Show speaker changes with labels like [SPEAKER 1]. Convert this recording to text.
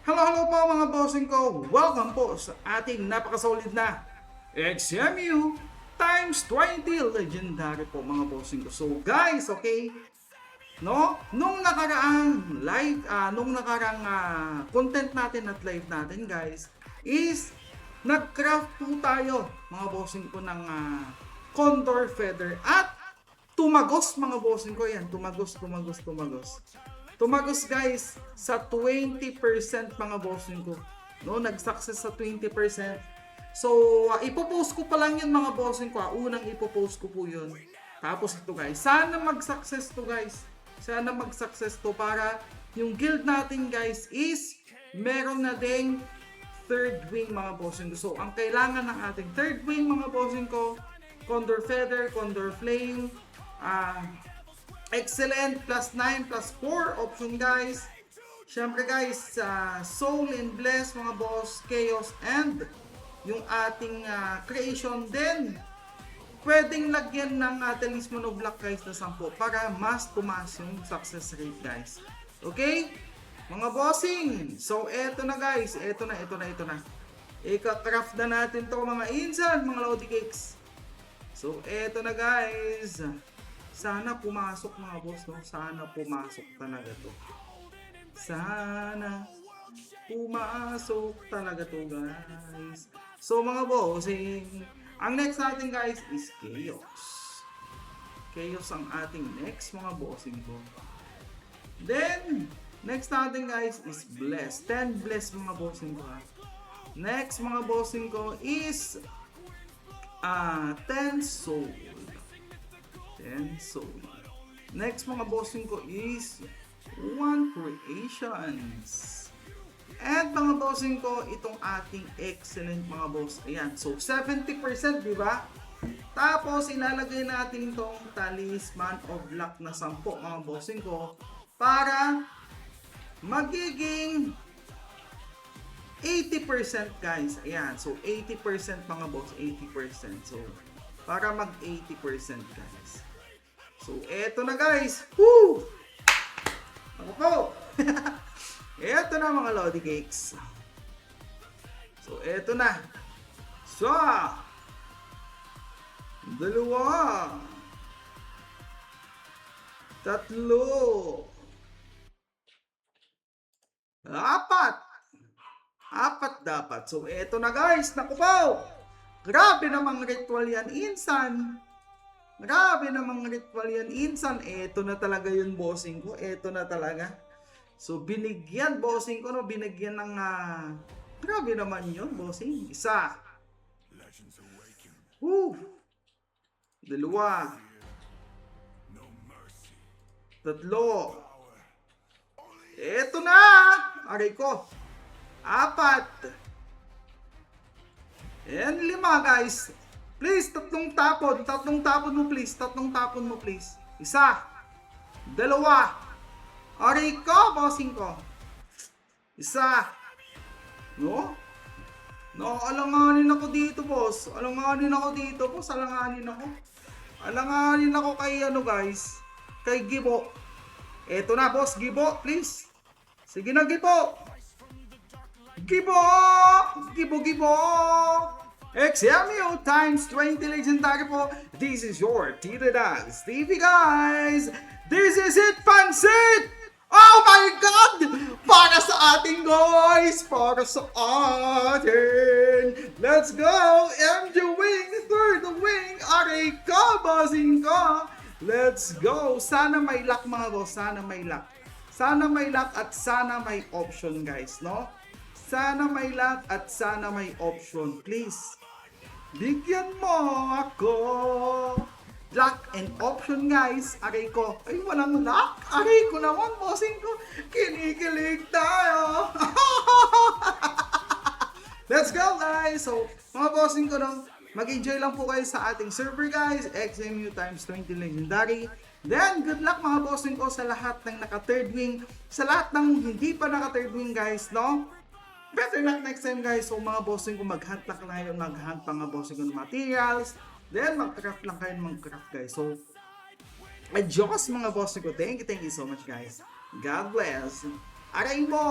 [SPEAKER 1] Hello po mga bossing ko! Welcome po sa ating napakasolid na XMU times 20 legendary po mga bossing ko. So guys, okay? No? Nung nakaraang live, nung nakaraang content natin at live natin guys, is nag-craft po tayo mga bossing ko ng condor feather at tumagos mga bossing ko yan. Tumagos. Tumagos guys sa 20% mga bossing ko. No, nag-success sa 20%. So, ipopost ko pa lang yun mga bossing ko. Unang ipopost ko po yun. Tapos ito guys, sana mag-success to guys. Sana mag-success to para yung guild natin guys is meron na ding third wing mga bossing ko. So, ang kailangan ng ating third wing mga bossing ko, Condor Feather, Condor Flame, Excellent, +9, +4 option guys. Syempre guys, Soul and Bless mga boss, Chaos and yung ating creation din. Pwedeng lagyan ng talisman of luck guys na 10 para mas tumaas yung success rate guys. Okay? Mga bossing. So eto na guys, eto na. Ika-craft na natin to mga insan, mga Lodi Cakes. So eto na guys. Sana pumasok mga boss, no? Sana pumasok talaga to. Sana pumasok talaga to guys. So mga bossing, ang next natin guys is Chaos. Chaos ang ating next mga bossing ko. Then, next natin guys is Bless. 10 Bless mga bossing ko. Next mga bossing ko is 10 Soul. 10 Soul. Next mga bossing ko is 1 Creations. And mga bossing ko, itong ating excellent mga boss. Ayan, so 70% di ba? Tapos ilalagay natin itong talisman of luck na 10 mga bossing ko para magiging 80% guys. Ayan, so 80% mga boss, 80%. So para mag 80% guys. So, eto na guys. Woo! Ako po. Eto na mga Lodi Cakes. So, eto na. So, 2, 3, 4, 4 dapat. So, eto na guys. Naku po. Grabe namang ritual yan, insan. Grabe namang ritual yan, insan. Eto na talaga yun, bossing ko. Eto na talaga. So, binigyan, bossing ko, no? Binigyan ng, grabe naman yun, bossing. 1. 2. 3. 4. 'Eto na! Aray ko. 4. And 5 guys. Please, tatlong tapon mo please. 1. 2. Aray ko, bossing ko. 1. No? Alanganin ako dito, boss. Alanganin ako kay guys. Kay Gibo. Eto na, boss. Gibo, please. Sige na, Gibo. Gibo! XMU times 20 legendary po. This is your Tita Dags TV guys. This is it, Pansit! Oh my God! Para sa ating guys! Let's go! MJ Wing, third wing. Aray ka, bossing ko. Let's go! Sana may luck mga boss. Sana may luck at sana may option guys, no? Sana may luck at sana may option. Please, bigyan mo ako. Luck and option guys. Aray ko. Ay, walang luck. Aray ko naman, bossing ko. Kinikilig tayo. Let's go guys. So, mga bossing ko no, mag-enjoy lang po kayo sa ating server guys. XMU times 20 legendary. Then, good luck mga bossing ko sa lahat ng naka-third wing. Sa lahat ng hindi pa naka-third wing guys, no? Better luck next time guys. So mga bossing ko, mag-hunt lang kayo, mag-hunt pa mga bossing ko ng materials. Then mag-craft lang kayo ng mag-craft guys. So, adios mga bossing ko. Thank you so much guys. God bless. Aray mo!